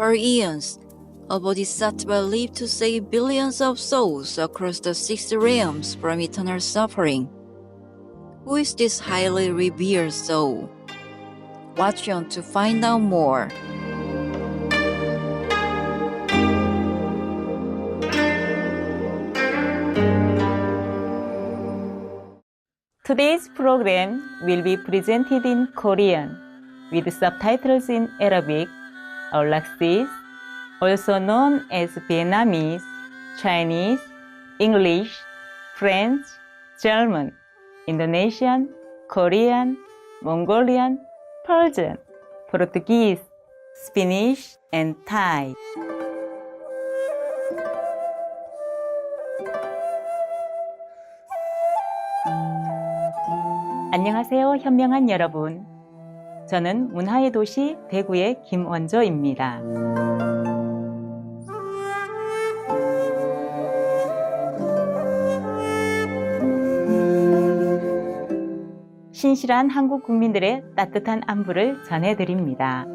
For eons, a bodhisattva lived to save billions of souls across the six realms from eternal suffering. Who is this highly revered soul? Watch on to find out more. Today's program will be presented in Korean with subtitles in Arabic, Aulacese, also known as Vietnamese, Chinese, English, French, German, Indonesian, Korean, Mongolian, Persian, Portuguese, Spanish, and Thai. 안녕하세요, 현명한 여러분. 저는 문화의 도시 대구의 김원조입니다. 신실한 한국 국민들의 따뜻한 안부를 전해드립니다.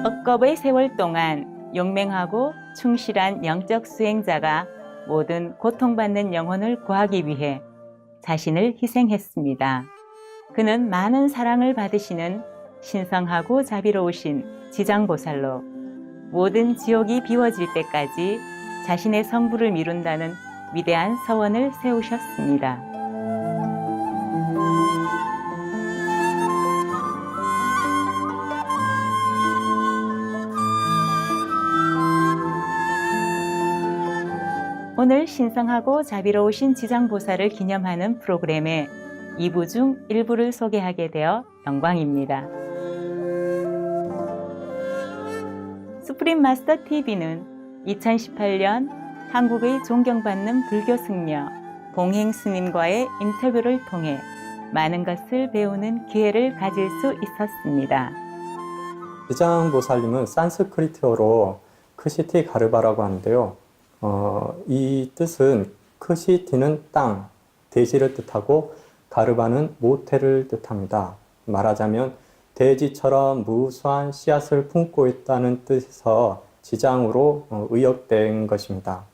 억겁의 세월 동안 용맹하고 충실한 영적 수행자가 모든 고통받는 영혼을 구하기 위해 자신을 희생했습니다. 그는 많은 사랑을 받으시는 신성하고 자비로우신 지장보살로 모든 지옥이 비워질 때까지 자신의 성부를 미룬다는 위대한 서원을 세우셨습니다. 오늘 신성하고 자비로우신 지장보살을 기념하는 프로그램의 2부 중 1부를 소개하게 되어 영광입니다. 수프림 마스터 TV는 2018년 한국의 존경받는 불교 승려 봉행 스님과의 인터뷰를 통해 많은 것을 배우는 기회를 가질 수 있었습니다. 지장보살님은 산스크리트어로 크시티 가르바라고 하는데요. 이 뜻은 크시티는 땅, 대지를 뜻하고 가르바는 모태를 뜻합니다. 말하자면 대지처럼 무수한 씨앗을 품고 있다는 뜻에서 지장으로 의역된 것입니다.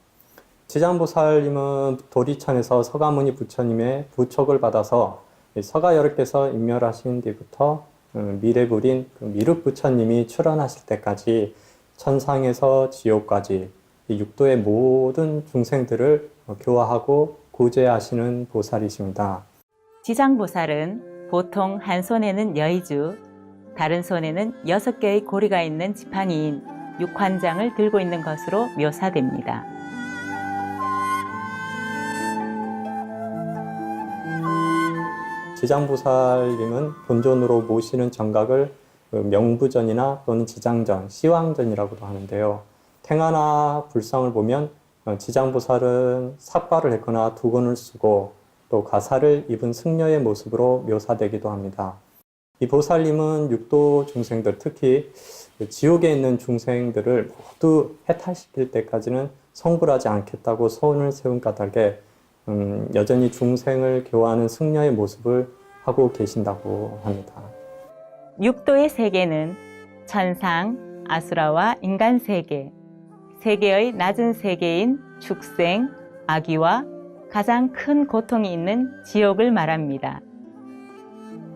지장보살님은 도리천에서 서가모니 부처님의 부촉을 받아서 서가 여러께서 인멸하신 뒤부터 미래불인 미륵 부처님이 출현하실 때까지 천상에서 지옥까지 육도의 모든 중생들을 교화하고 구제하시는 보살이십니다. 지장보살은 보통 한 손에는 여의주, 다른 손에는 6개의 고리가 있는 지팡이인 육환장을 들고 있는 것으로 묘사됩니다. 지장보살님은 본존으로 모시는 정각을 명부전이나 또는 지장전, 시왕전이라고도 하는데요. 탱화나 불상을 보면 지장보살은 삿발을 했거나 두건을 쓰고 또 가사를 입은 승려의 모습으로 묘사되기도 합니다. 이 보살님은 육도 중생들, 특히 지옥에 있는 중생들을 모두 해탈시킬 때까지는 성불하지 않겠다고 소원을 세운 까닭에 여전히 중생을 교화하는 승려의 모습을 하고 계신다고 합니다. 육도의 세계는 천상, 아수라와 인간 세계, 세계의 낮은 세계인 축생, 아기와 가장 큰 고통이 있는 지옥을 말합니다.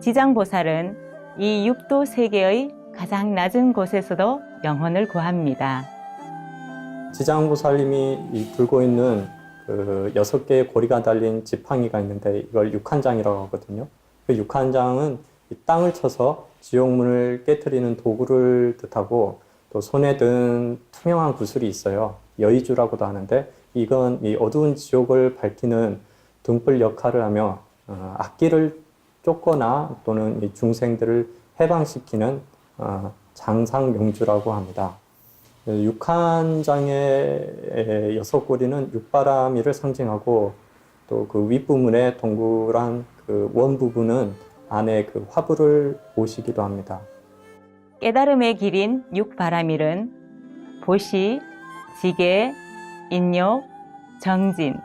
지장보살은 이 육도 세계의 가장 낮은 곳에서도 영혼을 구합니다. 지장보살님이 들고 있는 그 6개의 고리가 달린 지팡이가 있는데 이걸 육한장이라고 하거든요. 그 육한장은 이 땅을 쳐서 지옥문을 깨트리는 도구를 뜻하고 또 손에 든 투명한 구슬이 있어요. 여의주라고도 하는데 이건 이 어두운 지옥을 밝히는 등불 역할을 하며 악기를 쫓거나 또는 이 중생들을 해방시키는 장상명주라고 합니다. 육한장의 6고리는 육바라미를 상징하고 또 그 윗부분의 동그란 그 원 부분은 안에 그 화불을 모시기도 합니다. 깨달음의 길인 육바라밀은 보시, 지계, 인욕, 정진,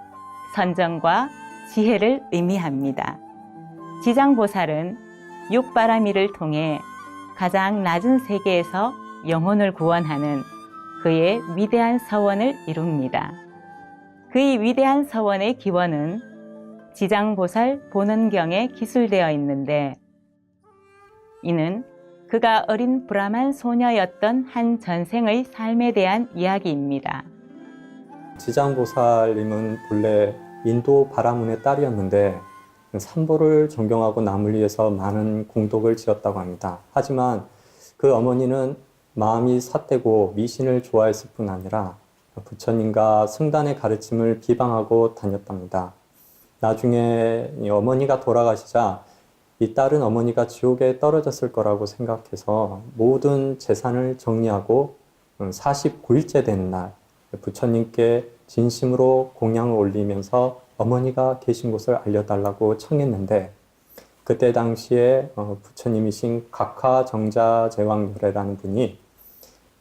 선정과 지혜를 의미합니다. 지장보살은 육바라미를 통해 가장 낮은 세계에서 영혼을 구원하는 그의 위대한 서원을 이룹니다. 그의 위대한 서원의 기원은 지장보살 본원경에 기술되어 있는데, 이는 그가 어린 브라만 소녀였던 한 전생의 삶에 대한 이야기입니다. 지장보살님은 본래 인도 바라문의 딸이었는데 삼보를 존경하고 남을 위해서 많은 공덕을 지었다고 합니다. 하지만 그 어머니는 마음이 삿되고 미신을 좋아했을 뿐 아니라 부처님과 승단의 가르침을 비방하고 다녔답니다. 나중에 어머니가 돌아가시자 이 딸은 어머니가 지옥에 떨어졌을 거라고 생각해서 모든 재산을 정리하고 49일째 되는 날 부처님께 진심으로 공양을 올리면서 어머니가 계신 곳을 알려달라고 청했는데, 그때 당시에 부처님이신 각하정자제왕열애라는 분이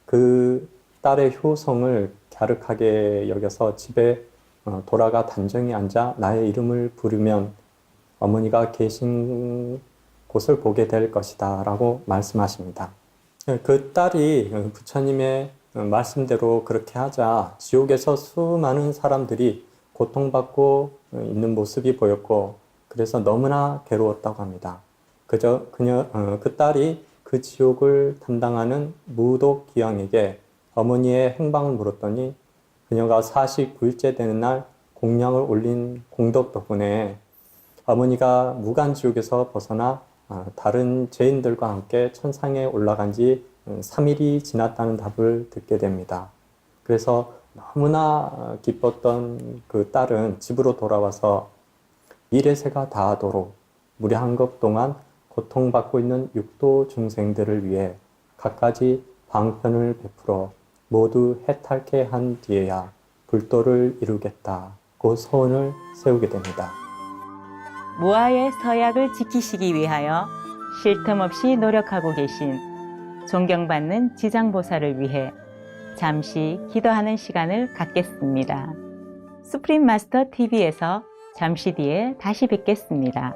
그 딸의 효성을 갸륵하게 여겨서 집에 돌아가 단정히 앉아 나의 이름을 부르면 어머니가 계신 곳을 보게 될 것이다 라고 말씀하십니다. 그 딸이 부처님의 말씀대로 그렇게 하자 지옥에서 수많은 사람들이 고통받고 있는 모습이 보였고, 그래서 너무나 괴로웠다고 합니다. 그 딸이 그 지옥을 담당하는 무독 기왕에게 어머니의 행방을 물었더니 그녀가 49일째 되는 날 공양을 올린 공덕 덕분에 어머니가 무간지옥에서 벗어나 다른 죄인들과 함께 천상에 올라간 지 3일이 지났다는 답을 듣게 됩니다. 그래서 너무나 기뻤던 그 딸은 집으로 돌아와서 미래세가 다하도록 무려 한급 동안 고통받고 있는 육도 중생들을 위해 갖가지 방편을 베풀어 모두 해탈케 한 뒤에야 불도를 이루겠다고 소원을 세우게 됩니다. 무아의 서약을 지키시기 위하여 쉴 틈 없이 노력하고 계신 존경받는 지장보살을 위해 잠시 기도하는 시간을 갖겠습니다. 수프림 마스터 TV에서 잠시 뒤에 다시 뵙겠습니다.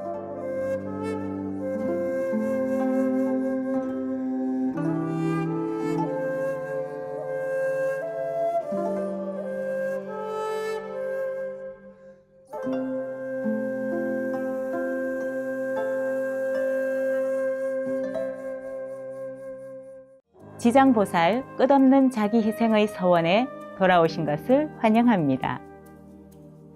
지장보살 끝없는 자기 희생의 서원에 돌아오신 것을 환영합니다.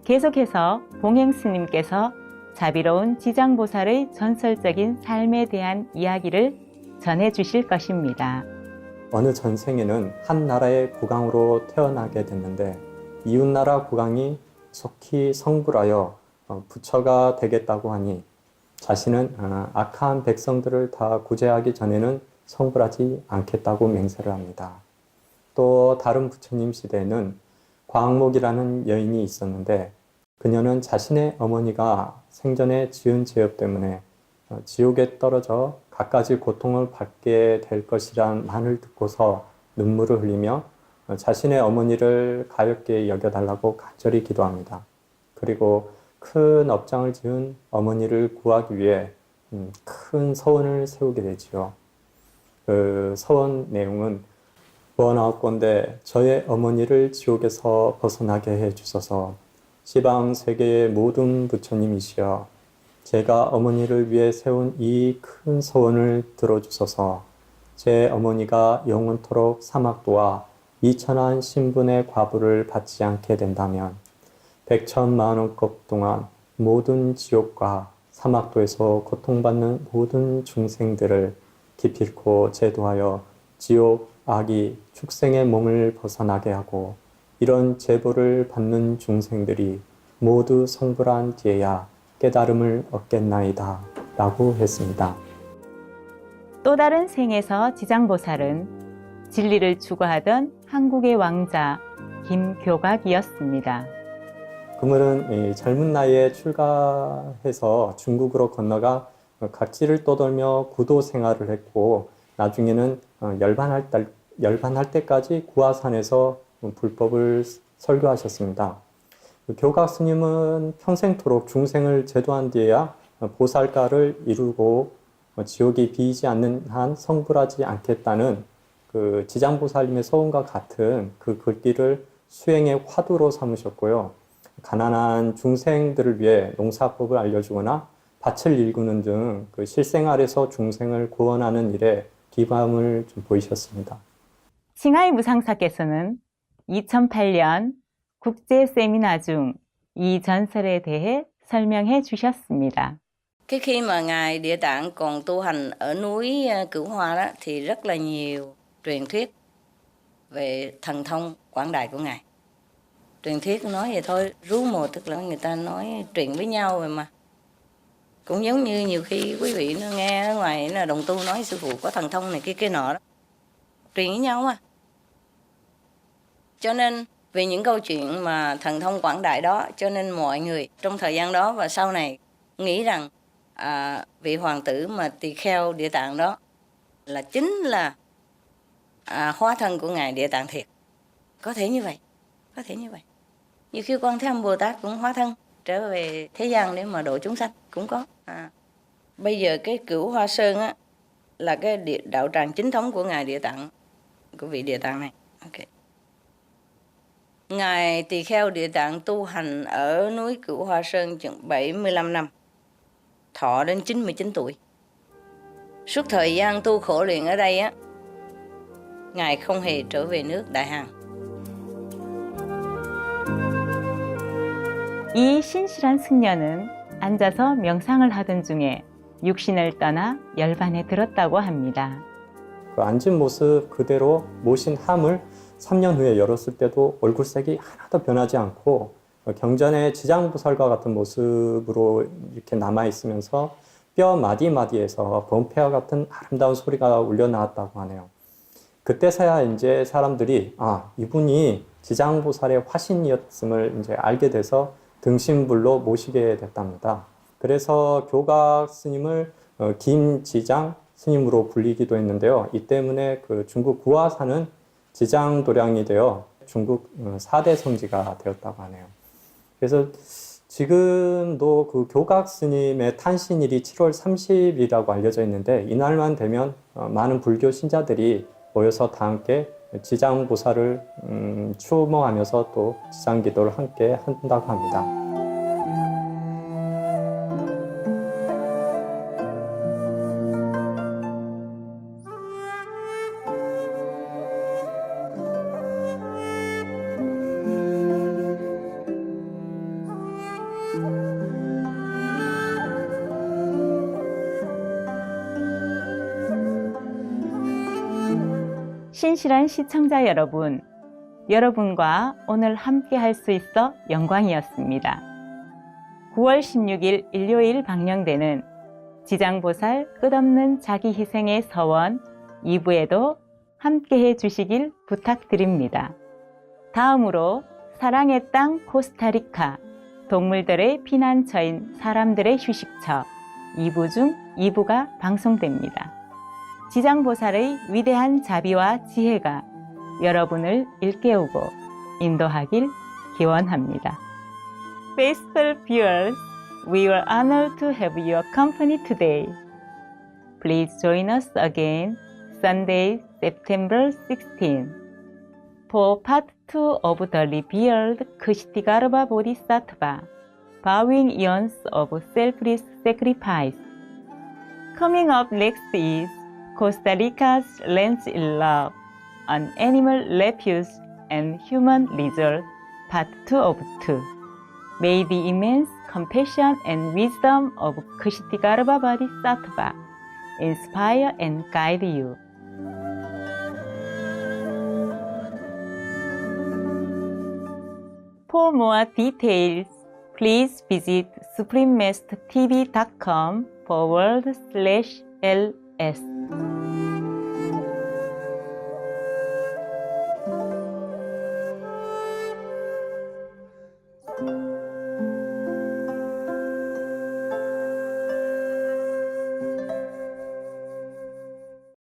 계속해서 봉행스님께서 자비로운 지장보살의 전설적인 삶에 대한 이야기를 전해주실 것입니다. 어느 전생에는 한 나라의 국왕으로 태어나게 됐는데, 이웃나라 국왕이 속히 성불하여 부처가 되겠다고 하니 자신은 악한 백성들을 다 구제하기 전에는 성불하지 않겠다고 맹세를 합니다. 또 다른 부처님 시대에는 광목이라는 여인이 있었는데, 그녀는 자신의 어머니가 생전에 지은 죄업 때문에 지옥에 떨어져 갖가지 고통을 받게 될 것이란 말을 듣고서 눈물을 흘리며 자신의 어머니를 가엾게 여겨달라고 간절히 기도합니다. 그리고 큰 업장을 지은 어머니를 구하기 위해 큰 서원을 세우게 되지요. 그 서원 내용은 원하옵건대 저의 어머니를 지옥에서 벗어나게 해주소서. 시방 세계의 모든 부처님이시여, 제가 어머니를 위해 세운 이 큰 서원을 들어주소서. 제 어머니가 영원토록 사막도와 이천한 신분의 과부를 받지 않게 된다면 100,000,000급 동안 모든 지옥과 사막도에서 고통받는 모든 중생들을 기필코 제도하여 지옥, 악이, 축생의 몸을 벗어나게 하고, 이런 제보를 받는 중생들이 모두 성불한 뒤에야 깨달음을 얻겠나이다 라고 했습니다. 또 다른 생에서 지장보살은 진리를 추구하던 한국의 왕자 김교각이었습니다. 그물은 젊은 나이에 출가해서 중국으로 건너가 각지를 떠돌며 구도 생활을 했고, 나중에는 열반할 때까지 구화산에서 불법을 설교하셨습니다. 그 교각 스님은 평생토록 중생을 제도한 뒤에야 보살가를 이루고 지옥이 비이지 않는 한 성불하지 않겠다는 그 지장보살님의 서원과 같은 그 글귀를 수행의 화두로 삼으셨고요. 가난한 중생들을 위해 농사법을 알려주거나 밭을 일구는 등 그 실생활에서 중생을 구원하는 일에 기밤을 좀 보이셨습니다. 칭하이 무상사께서는 2008년 국제 세미나 중 이 전설에 대해 설명해 주셨습니다. Khi mà Ngài Địa Tạng còn tu hành ở núi Cửu Hoa đó, thì rất là nhiều truyền thuyết về thần thông quảng đại của Ngài. Truyền thuyết nói vậy thôi, rumor tức là người ta nói chuyện với nhau rồi mà. Cũng giống như nhiều khi quý vị nó nghe ở ngoài là đồng tu nói sư phụ có thần thông này kia nọ đó. Truyền với nhau mà. Cho nên vì những câu chuyện mà thần thông quảng đại đó, cho nên mọi người trong thời gian đó và sau này nghĩ rằng vị hoàng tử mà tỳ kheo Địa Tạng đó là chính là hóa thân của Ngài Địa Tạng thiệt. Có thể như vậy, có thể như vậy. Như khi Quan Thế Âm Bồ Tát cũng hóa thân trở về thế gian để mà độ chúng sanh cũng có. Bây giờ cái Cửu Hoa Sơn á, là cái đạo tràng chính thống của Ngài Địa Tạng, của vị Địa Tạng này. Okay. Ngài Tỳ Kheo Địa Tạng tu hành ở núi Cửu Hoa Sơn chừng 75 năm, thọ đến 99 tuổi. Suốt thời gian tu khổ luyện ở đây á, Ngài không hề trở về nước Đại Hàn. 이 신실한 승려는 앉아서 명상을 하던 중에 육신을 떠나 열반에 들었다고 합니다. 그 앉은 모습 그대로 모신 함을 3년 후에 열었을 때도 얼굴색이 하나도 변하지 않고 경전의 지장보살과 같은 모습으로 이렇게 남아있으면서 뼈 마디마디에서 범패와 같은 아름다운 소리가 울려 나왔다고 하네요. 그때서야 이제 사람들이 이분이 지장보살의 화신이었음을 이제 알게 돼서 등신불로 모시게 됐답니다. 그래서 교각 스님을 김지장 스님으로 불리기도 했는데요. 이 때문에 그 중국 구화사는 지장도량이 되어 중국 4대 성지가 되었다고 하네요. 그래서 지금도 그 교각 스님의 탄신일이 7월 30일이라고 알려져 있는데 이날만 되면 많은 불교 신자들이 모여서 다 함께 지장보살을 추모하면서 또 지장기도를 함께 한다고 합니다. 신실한 시청자 여러분, 여러분과 오늘 함께 할 수 있어 영광이었습니다. 9월 16일 일요일 방영되는 지장보살 끝없는 자기 희생의 서원 2부에도 함께 해 주시길 부탁드립니다. 다음으로 사랑의 땅 코스타리카, 동물들의 피난처인 사람들의 휴식처 2부 중 2부가 방송됩니다. 지장보살의 위대한 자비와 지혜가 여러분을 일깨우고 인도하길 기원합니다. Faithful viewers, we were honored to have your company today. Please join us again Sunday, September 16. For part 2 of the revealed Kshitigarbha Bodhisattva, Bowing Eons of Selfless Sacrifice. Coming up next is Costa Rica's Lands in Love, an Animal Refuge and Human Resort, Part 2 of 2. May the immense compassion and wisdom of Kshitigarbha Bodhisattva inspire and guide you. For more details, please visit suprememastertv.com/ls.